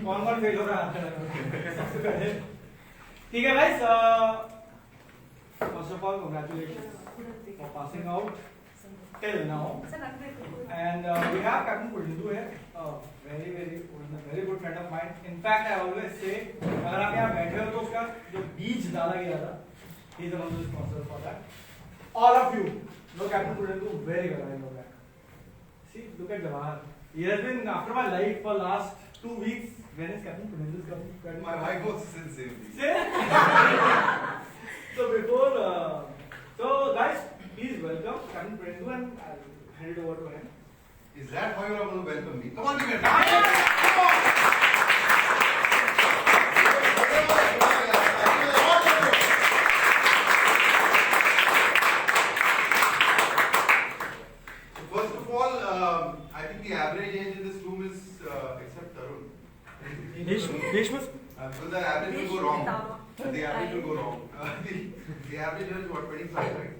कौन फेल हो रहा है? ठीक है guys, first of all congratulations for passing out till now, and we have Captain Pulindu here, very good friend of mine. In fact I always say अगर आप यहाँ बैठे हो तो उसका जो बीज डाला गया था, he is the one who is responsible for that. All of you know Captain Pulindu very well. I know that. See, look at Jawahar. He has been after my life for last 2 weeks. When is Captain Pulindu coming? My wife was since same week. So before, so guys, please welcome Captain Pulindu and I'll hand it over to him. Is that how you are going to welcome me? Come on, give me a hand. Come on. First of all, I think the average age in this room is, except Tarun. So the average will go wrong. The average will go wrong. The average age is what, 25, right?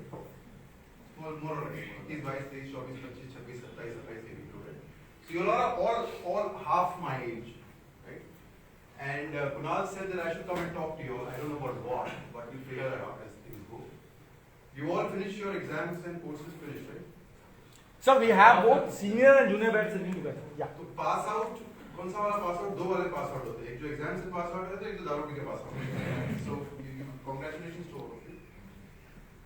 More or less. 21, 22, 24, 25, 26, 27, 28 included. So you are all half my age, right? And Kunal said that I should come and talk to you all. I don't know about what, but we'll figure that out as things go. You all finished your exams and courses finished, right? So we have both senior and junior batch sitting together. Yeah. तो pass out, कौन सा वाला pass out? दो वाले pass out होते हैं. एक जो exam से pass out होता है, एक जो दारू पी के pass out होता है. So congratulations to all of you.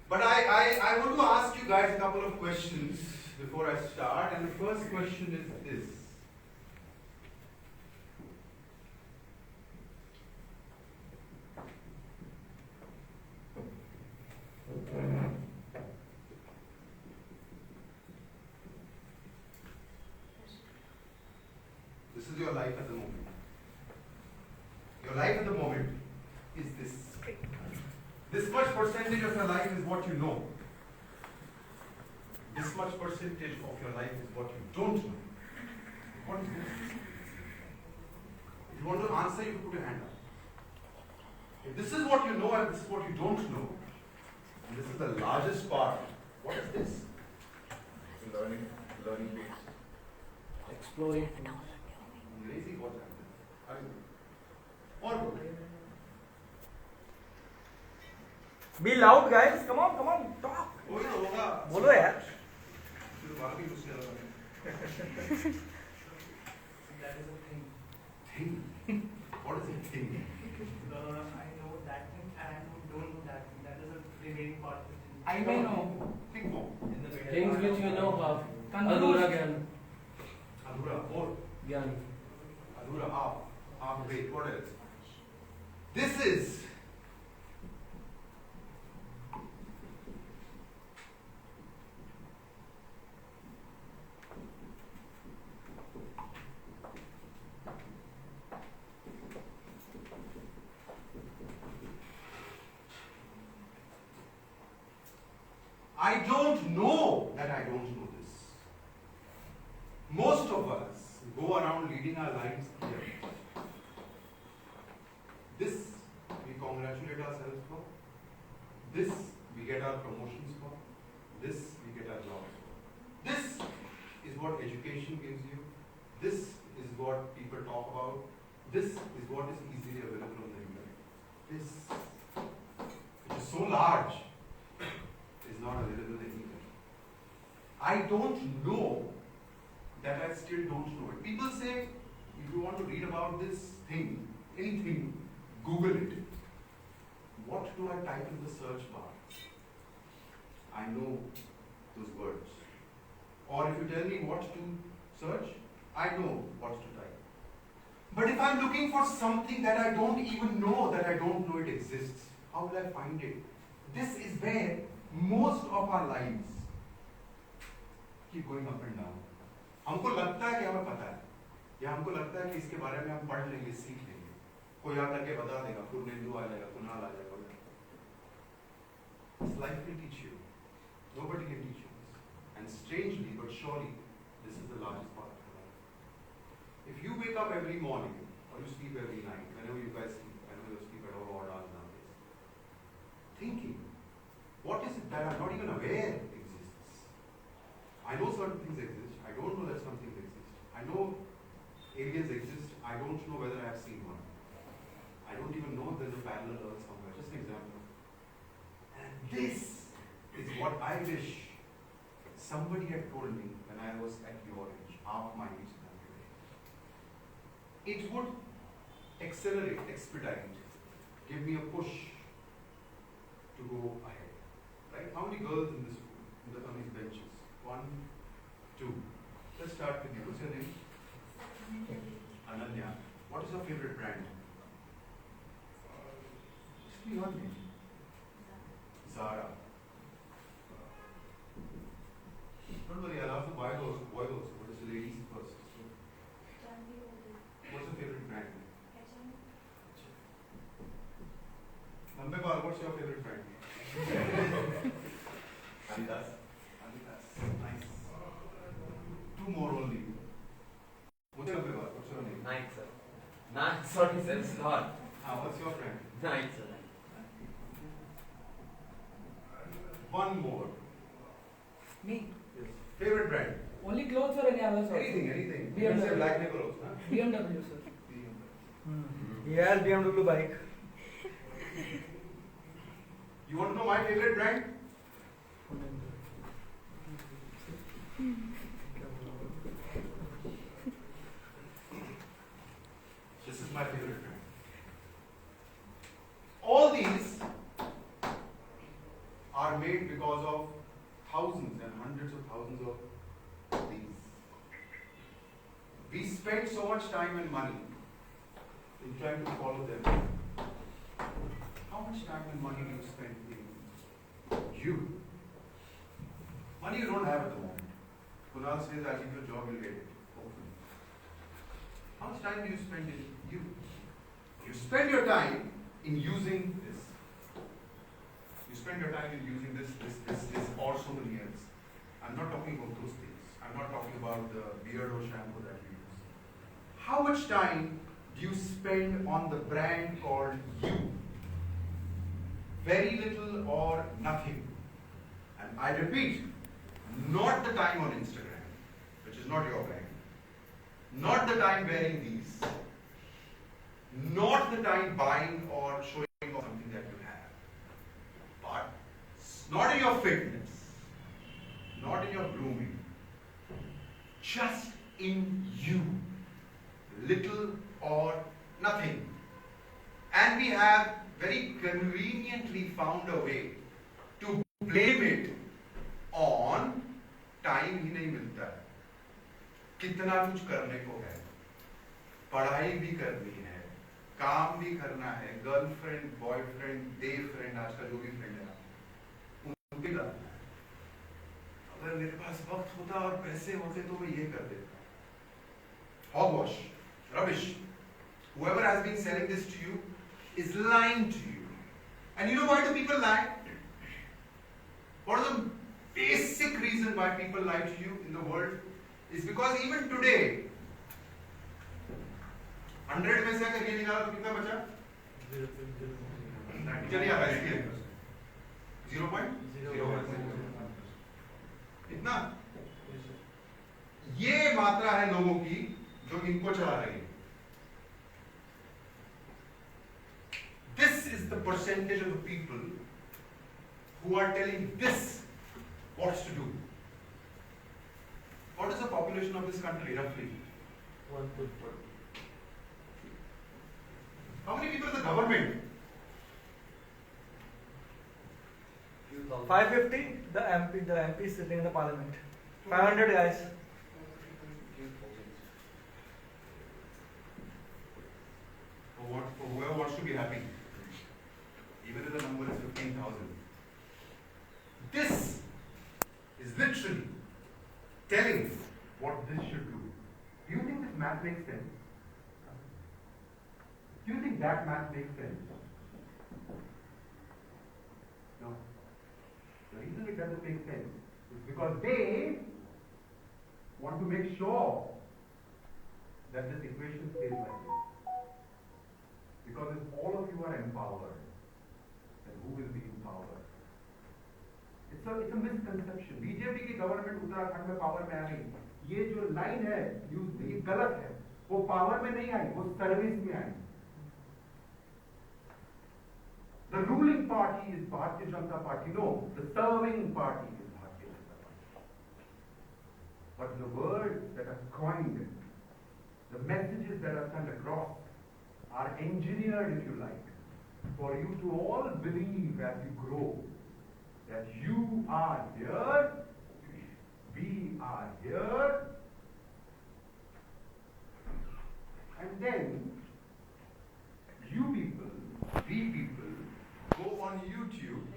But I want to ask you guys a couple of questions before I start, and the first question is this. This is your life at the moment. Your life at the moment is this. This much percentage of your life is what you know. This much percentage of your life is what you don't know. What is this? If you want to answer, you put your hand up. If this is what you know and this is what you don't know, and this is the largest part, what is this? Learning base. Exploring. Amazing what happened. Or Be loud, guys. Come on, talk. बोलो यार. That is a thing. Thing? What is a thing? I know that thing and I don't know that thing. That is a remaining part of the thing. I may know Think more. things which you know of. Adhura Gyan. Adhura, more. Gyan. Adhura, half. Wait, what else? This is I don't know that I don't know this. Most of us go around leading our lives here. This we congratulate ourselves for. This we get our promotions for. This we get our jobs for. This is what education gives you. This is what people talk about. This is what is easily available on the internet. This, which is so large, is not available anywhere. I don't know that I still don't know it. People say, if you want to read about this thing, anything, Google it. What do I type in the search bar? I know those words. Or if you tell me what to search, I know what to type. But if I'm looking for something that I don't even know that I don't know it exists, how will I find it? This is where most of our lives keep going up and down. हमको लगता है कि हमें पता है, या हमको लगता है कि इसके बारे में हम पढ़ लेंगे, सीख लेंगे, कोई आकर के बता देगा, पुरनेंदु आ जाएगा, कुणाल आ जाएगा. This life will teach you. Nobody can teach you this. And strangely, but surely, this is the largest part of your life. If you wake up every morning, or you sleep every night, whenever you guys sleep, I know you sleep at all odd hours nowadays, thinking, what is it that I'm not even aware exists? I know certain things exist. I don't know that some things exist. I know aliens exist. I don't don't know whether I have seen one. I don't even know if there's a parallel earth somewhere. Just an example. And this is what I wish somebody had told me when I was at your age, half my age than today. It would accelerate, expedite, give me a push to go ahead. Right? How many girls in this room, on these benches? 1, 2. Let's start with you. What's your name? Ananya. What is your favorite brand? Just be one name. Zara. Don't worry, I'll have to buy those boys also, but it's the ladies first. So, what's your favorite brand? Nambepal, what's your favorite brand? Adidas. Adidas. Nice. 2 more only. What's your favorite? What's your name? Nike, sir. Nike, sorry, sir, it's not. What's your friend? Nike, sir. 1 more. Me. Yes. Favorite brand? Only clothes or any others? Anything. You BMW. can say black label also, huh? BMW, sir. He has BMW bike. You want to know my favorite brand? This is my favorite brand. All these are made because of thousands and hundreds of thousands of these. We spend so much time and money in trying to follow them. How much time and money do you spend in you? Money you don't have at the moment. Kunal says, I'll give you a job, you'll get it. Hopefully. How much time do you spend in you? You spend your time in using this. You spend your time in using this or so many else. I'm not talking about those things. I'm not talking about the beard or shampoo that you use. How much time do you spend on the brand called you? Very little or nothing. And I repeat, not the time on Instagram, which is not your brand. Not the time wearing these. Not the time buying or showing off something that you have. But not in your fitness, not in your grooming, just in you. Little or nothing. And we have very conveniently found a way to blame it on time ही नहीं मिलता है, कितना कुछ करने को है, पढ़ाई भी करनी है, काम भी करना है, गर्लफ्रेंड, बॉयफ्रेंड, डे फ्रेंड, आज का जो भी फ्रेंड है, उनके करना है। अगर मेरे पास वक्त होता और पैसे होते तो मैं ये कर देता। Hogwash, rubbish. Whoever has been selling this to you is lying to you. And you know why do people lie? What is the basic reason why people lie to you in the world? Is because even today, 100 में से अगर ये निकाला तो कितना बचा? चलिए आप ऐसे ही 0.0 इतना? ये मात्रा है लोगों की जो इनको चला रही है. This is the percentage of the people who are telling this what to do. What is the population of this country roughly? 1.4. How many people in the government? 550, the MP sitting in the parliament. 500 guys. For whoever wants to be happy, even if the number is 15,000. This is literally telling what this should do. Do you think this math makes sense? Do you think that math makes sense? No. The reason it doesn't make sense is because they want to make sure that this equation stays like this. Because if all of you are empowered, then who will be empowered? It's a misconception. BJP की government Uttarakhand में power में आ गई. ये जो line है use ये गलत है. वो पावर में नहीं आई, वो सर्विस में आई। The ruling party is Bharatiya Janata Party. No, the serving party is Bharatiya Janata Party. But the words that are coined, the messages that are sent across, are engineered, if you like, for you to all believe as you grow that you are here, we are here, and then you people, we people, go on YouTube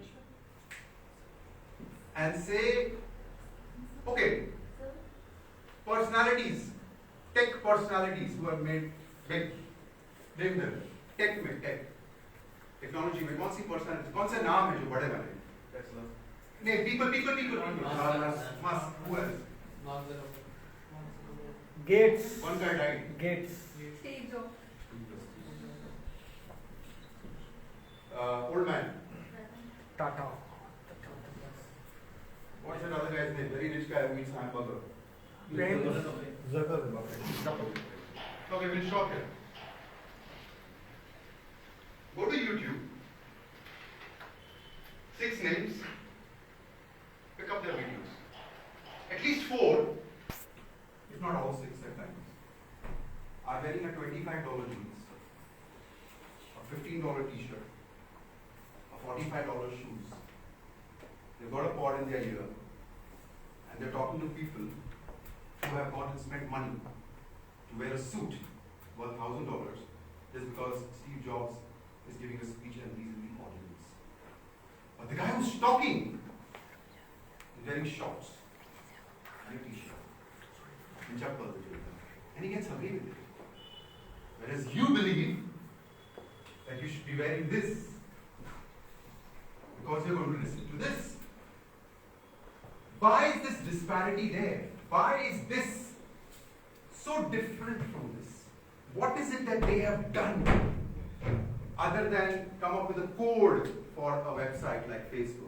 and say, okay, personalities, tech personalities who have made big, name them, tech में, tech, technology में कौन सी personality, कौन से नाम है जो बड़े बने? नहीं, people. Musk, who else? Gates. One guy died. Gates. Steve Jobs. Old man. Tata. What's that other guy's name? Very rich guy who eats hamburger. Zuckerberg. Okay, we'll stop here. Go to YouTube. 6 names. Pick up their videos. At least 4, if not all 6 at times, are wearing a $25 jeans, a $15 t-shirt, a $45 shoes. They've got a pod in their ear, and they're talking to people who have gone and spent money to wear a suit worth $1,000 just because Steve Jobs is giving a speech and he's in the audience. But the guy who's talking is wearing shorts and a t-shirt and chappal, and he gets away with it. Whereas you believe that you should be wearing this because you're going to listen to this. Why is this disparity there? Why is this so different from this? What is it that they have done other than come up with a code for a website like Facebook?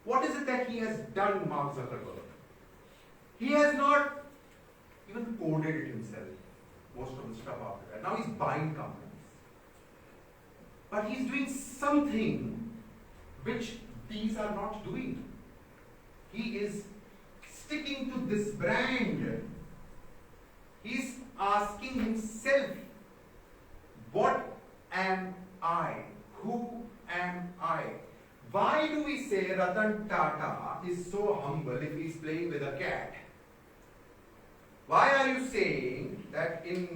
What is it that he has done, Mark Zuckerberg? He has not even coded it himself, most of the stuff after that. Now he's buying companies. But he's doing something which these are not doing. He is sticking to this brand. He's asking himself, what am I? Who am I? Why do we say Ratan Tata is so humble if he's playing with a cat? Why are you saying that in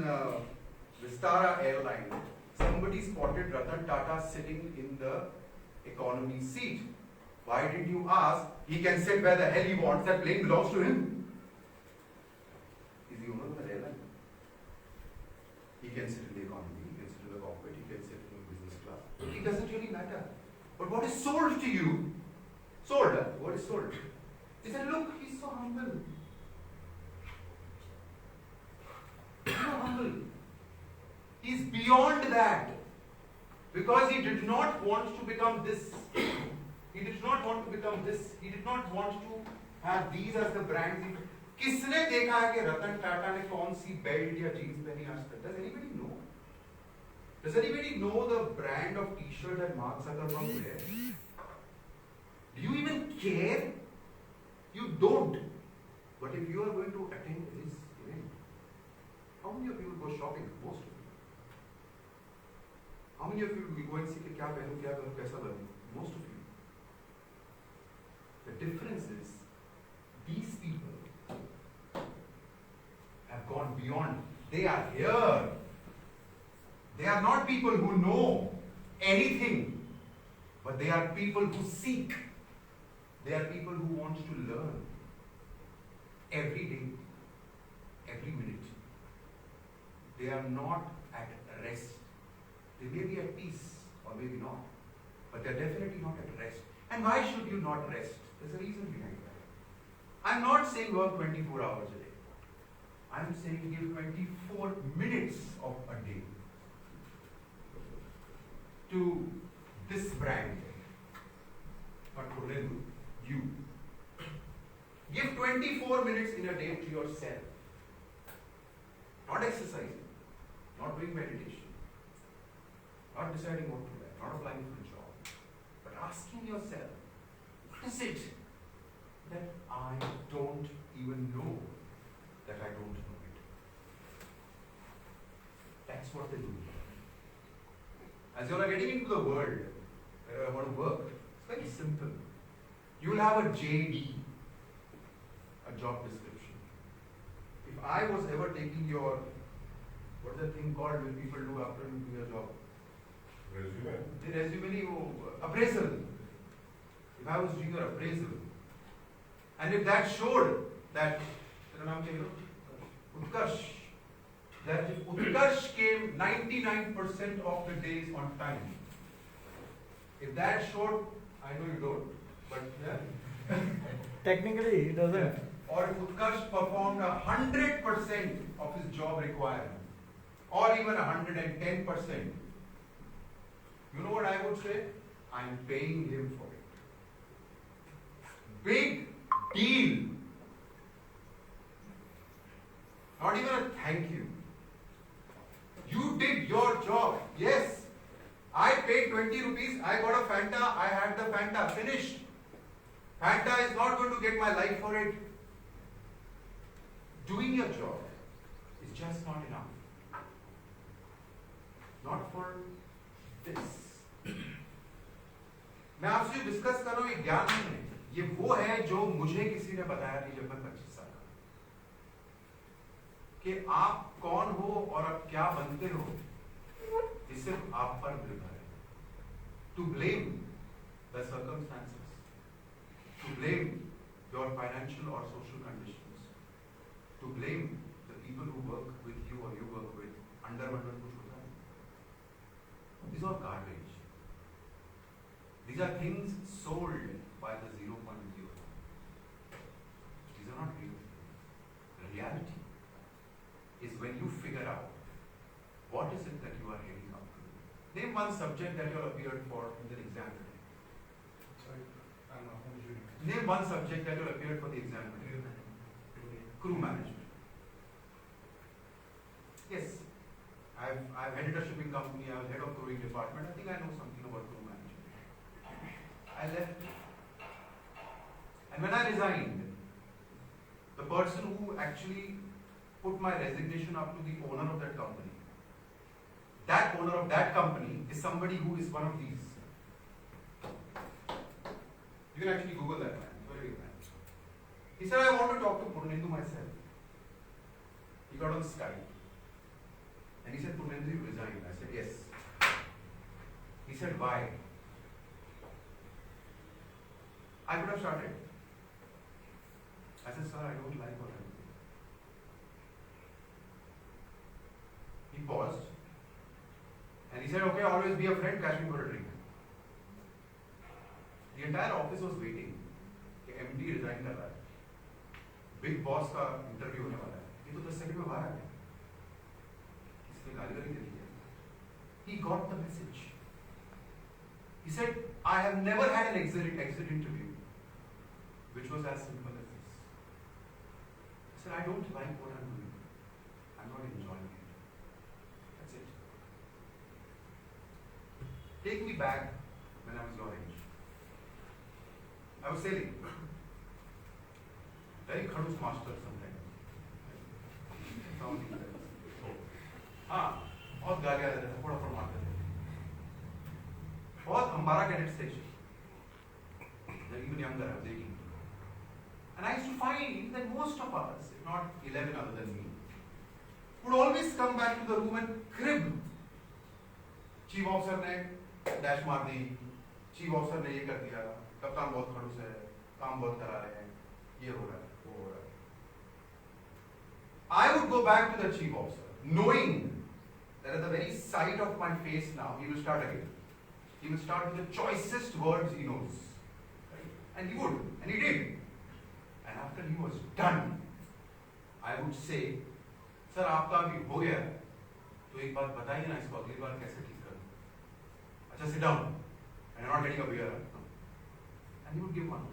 Vistara airline, somebody spotted Ratan Tata sitting in the economy seat? Why did you ask? He can sit where the hell he wants, that plane belongs to him. He's the owner of the airline. He can sit in the economy, he can sit in the cockpit, he can sit in business class. It doesn't really matter. But what is sold to you? Sold, huh? What is sold? He said, look, he's so humble. He's so humble. He's beyond that. Because he did not want to become this. He did not want to become this. He did not want to have these as the brands. किसने देखा है कि रतन टाटा ने कौन सी belt या jeans पहनी आज तक? Does anybody know? Does anybody know the brand of t-shirt that Mark Zuckerberg wears? Do you even care? You don't. But if you are going to attend his event, how many of you will go shopping? Most of you. How many of you will go and see कि क्या पहनूं, कैसा बनूं? Most of you. The difference is, these people have gone beyond. They are here. They are not people who know anything, but they are people who seek. They are people who want to learn every day, every minute. They are not at rest. They may be at peace or maybe not, but they are definitely not at rest. And why should you not rest? There's a reason behind that. I'm not saying work 24 hours a day. I'm saying give 24 minutes of a day to this brand, not to you. Give 24 minutes in a day to yourself. Not exercising. not doing meditation, not deciding what to wear, not applying for a job, but asking yourself, what is it that I don't even know that I don't know it? That's what they do. As you are getting into the world, where I want to work, it's very simple. You will have a JD, a job description. If I was ever taking your, what's that thing called when people do after you do your job? Resume. The resume, appraisal. If I was doing your appraisal, and if that showed that, Utkarsh, that if Utkarsh came 99% of the days on time, if that showed, I know you don't, but yeah. Technically, it doesn't. Or if Utkarsh performed 100% of his job requirement, or even 110%, you know what I would say? I'm paying him for it. Big deal. Not even a thank you. You did your job. Yes. I paid 20 rupees. I got a Fanta. I had the Fanta. Finished. Fanta is not going to get my life for it. Doing your job is just not enough. Not for this. मैं आपसे discuss कर रहा हूं, ये ज्ञान नहीं है, ये वो है जो मुझे किसी ने बताया थी जब मैं 25 साल का, कि आप कौन हो और आप क्या बनते हो, ये सिर्फ आप पर निर्भर है. To blame the circumstances, to blame your financial or social conditions, to blame the people who work with you or you work with, under कुछ होता है. These are garbage. These are things sold by the 0.0. These are not real. The reality is when you figure out what is it that you are heading up to. Name one subject that you have appeared for in the exam today. Sorry, I'm not sure. Name one subject that you have appeared for the exam today. Crew management. Yes, I've headed a shipping company. I was head of crewing department. I think I know something about crew management. I left. And when I resigned, the person who actually put my resignation up to the owner of that company, that owner of that company is somebody who is one of these. You can actually Google that man. It's very big man. He said, I want to talk to Purnendu myself. He got on Skype. And he said, Purnendu, you resigned. I said, yes. He said, why? I could have started. I said, sir, I don't like what I'm doing. He paused. And he said, okay, always be a friend, catch me for a drink. The entire office was waiting. कि MD resign कर रहा है. Big boss का interview होने वाला है. ये तो 10 सेकंड में बाहर आ गया. इसने गाली वाली दे दी. He got the message. He said, I have never had an exit interview which was as simple as this. He said, I don't like what I'm doing. I'm not enjoying it. That's it. Take me back when I was your age. I was sailing. Very khadus master sometimes. हाँ, बहुत गालियाँ देते थे, थोड़ा मारते थे. बहुत हमारा cadet station. Even younger, I was 18. And I used to find that most of us, if not 11 other than me, would always come back to the room and crib. Chief officer ने dash मार दी, chief officer ने ये कर दिया, कप्तान बहुत खड़ूस है, काम बहुत करा रहे हैं, ये हो रहा है, वो हो रहा है. I would go back to the chief officer, knowing that at the very sight of my face now, he will start again. He will start with the choicest words he knows. Right? And he would, and he did. And after he was done, I would say, sir, आपका अभी हो गया, तो एक बात बताइए ना इसको अगली बार कैसे ठीक करूं. अच्छा, sit down. And you're not getting a beer. No. And he would give one.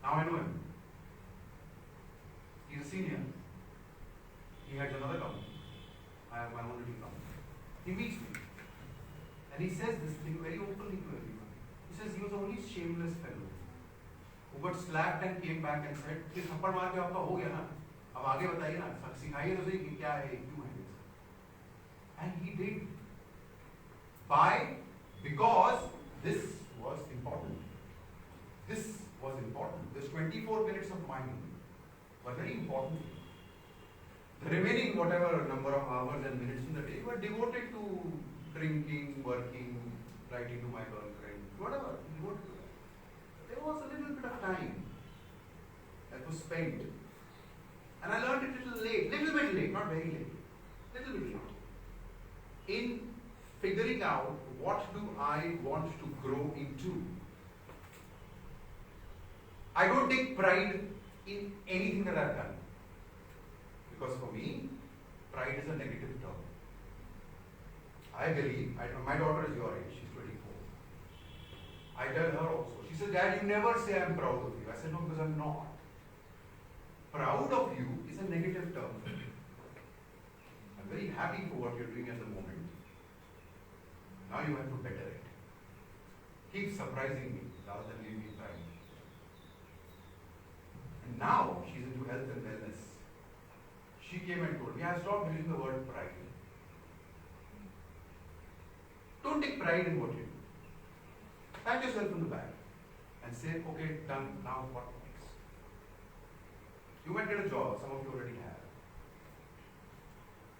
Now I know him. He's a senior. He had another company. have my own little company. He meets me. And he says this thing very openly to everyone. He says he was the only shameless fellow who got slapped and came back and said, "ये थप्पड़ मार के आपका हो गया ना, अब आगे बताइए ना, सिखाइए तो सही कि क्या है, क्यों है ये." And he did. Because this was important. This was important. This 24 minutes of mine were very important. The remaining whatever number of hours and minutes in the day were devoted to drinking, working, writing to my girlfriend, whatever. Devoted to that. There was a little bit of time that was spent. And I learned it little bit late, not very late, little bit late, in figuring out what do I want to grow into. I don't take pride in anything that I've done. Because for me, pride is a negative term. I believe, my daughter is your age, she's 24. I tell her also, she says, "Dad, you never say I'm proud of you." I said, "No, because I'm not." Proud of you is a negative term. I'm very happy for what you're doing at the moment. Now you have to better it. Keep surprising me rather than leave me crying. And now she's into health and wellness. She came and told me, "I stopped using the word pride." Don't take pride in what you do. Pat yourself on the back and say, "Okay, done, now what next?" You might get a job, some of you already have.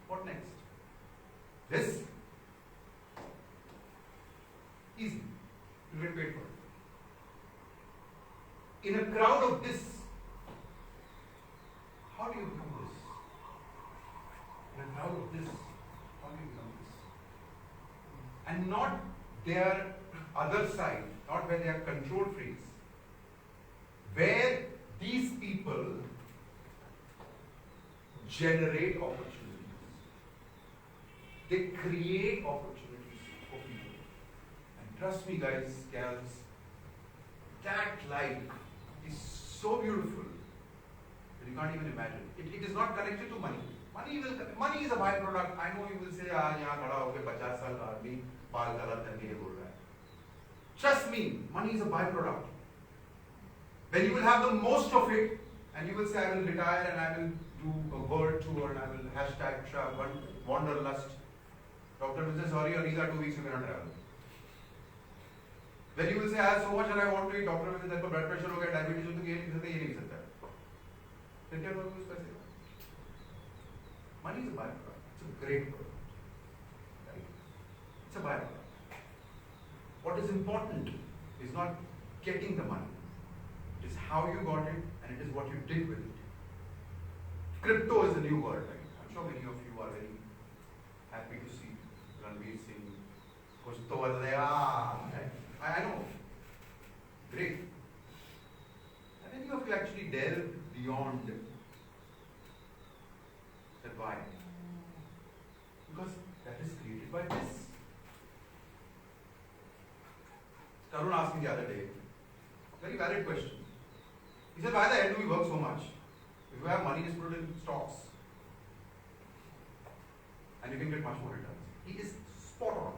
What next? This? Easy. You get paid for it. In a crowd of this, how do you become this? In a crowd of this, how do you become this? And not their other side, not where they are control freaks, where these people generate opportunities. They create opportunities for people. And trust me, guys, gals, that life is so beautiful that you can't even imagine. It is not connected to money. Money is a byproduct. I know you will say, यहाँ खड़ा होके 50 साल का आदमी बाल गलत करके ये बोल रहा है. Trust me, money is a byproduct. When you will have the most of it, and you will say, "I will retire and I will do a world tour and I will #wanderlust." Doctor will say, "Sorry, your knees are 2 weeks, you cannot travel." Then you will say, "I have so much and I want to eat." Doctor will say, "तेरे को blood pressure हो गया, diabetes हो तो ये नहीं सकता, ये नहीं सकता." फिर क्या करोगे उस पैसे का? Money is a byproduct. It's a great product. Right? It's a byproduct. What is important is not getting the money. It is how you got it and it is what you did with it. Crypto is a new word. Right? I'm sure many of you are very happy to see Ranveer Singh. Kuch to badlaya. I know. Great. And then you have to actually delve beyond that. Why? Because that is created by this. Tarun asked me the other day, very valid question. He said, "Why the hell do we work so much? If you have money, just put it in stocks. And you can get much more returns." He is spot on.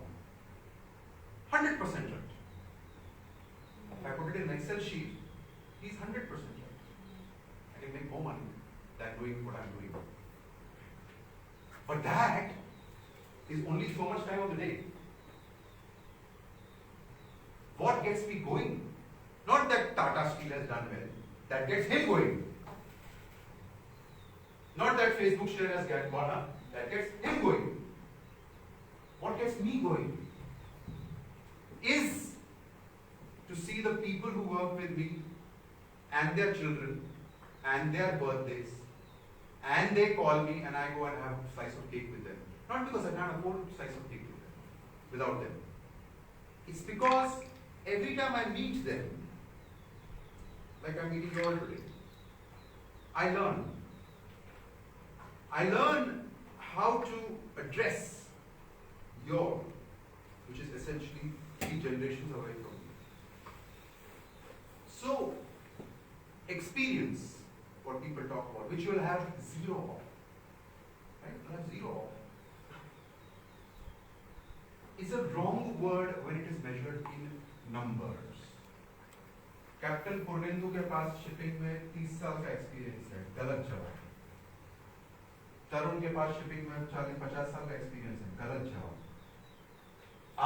100% right. If I put it in an Excel sheet, he's 100% right. I can make more money than doing what I'm doing. But that is only so much time of the day. What gets me going? Not that Tata Steel has done well. That gets him going. Not that Facebook share has gone up. That gets him going. What gets me going is to see the people who work with me and their children and their birthdays, and they call me and I go and have a slice of cake with them. Not because I can't afford a slice of cake with them, without them. It's because every time I meet them, like I'm meeting you all today, I learn. I learn how to address your, which is essentially 3 generations away from me. So, experience what people talk about, which you will have zero of. Right? You'll have zero of. wrong word when it is measured in numbers. Captain Purnendu के पास shipping में 30 साल का experience है, गलत जवाब। तरुण के पास shipping में 40-50 साल का एक्सपीरियंस है, गलत जवाब।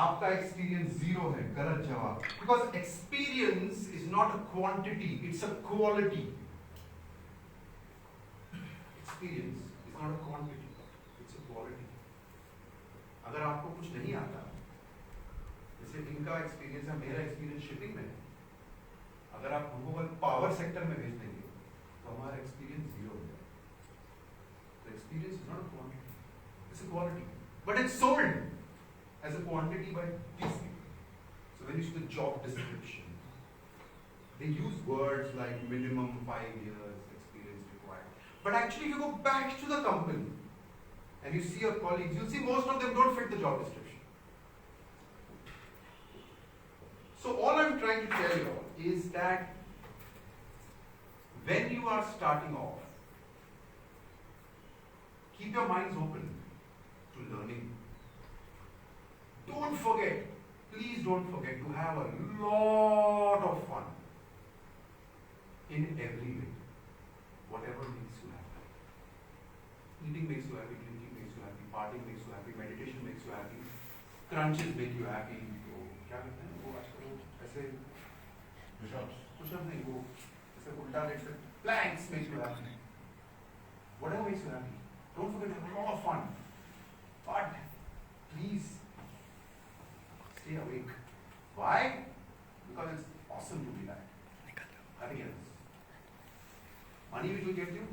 आपका एक्सपीरियंस 0 है, गलत जवाब। Because experience is not a quantity, it's a quality. Experience is not a quantity, it's a quality. अगर आपको कुछ नहीं आता, जैसे इनका एक्सपीरियंस है, मेरा एक्सपीरियंस शिपिंग में है, अगर आप हमको बस पावर सेक्टर में भेज देंगे तो हमारा एक्सपीरियंस 0 हो जाएगा। तो experience is not a quantity, it's a quality, but it's sold as a quantity by these people. So when you see the job description, they use words like minimum 5 years experience required. But actually, if you go back to the company and you see your colleagues, you'll see most of them don't fit the job description. So all I'm trying to tell you all is that when you are starting off, keep your minds open to learning. Don't forget, please don't forget to have a lot of fun in every way, whatever makes you happy. Eating makes you happy, drinking makes you happy, partying makes you happy, meditation makes you happy, crunches make you happy. वो क्या कहते हैं वो आजकल ऐसे push-up नहीं, वो ऐसे उल्टा लेट से planks makes you happy. Whatever makes you happy. Don't forget to have a lot of fun. But please stay awake. Why? Because it's awesome to be that. Nothing else. Money which will get you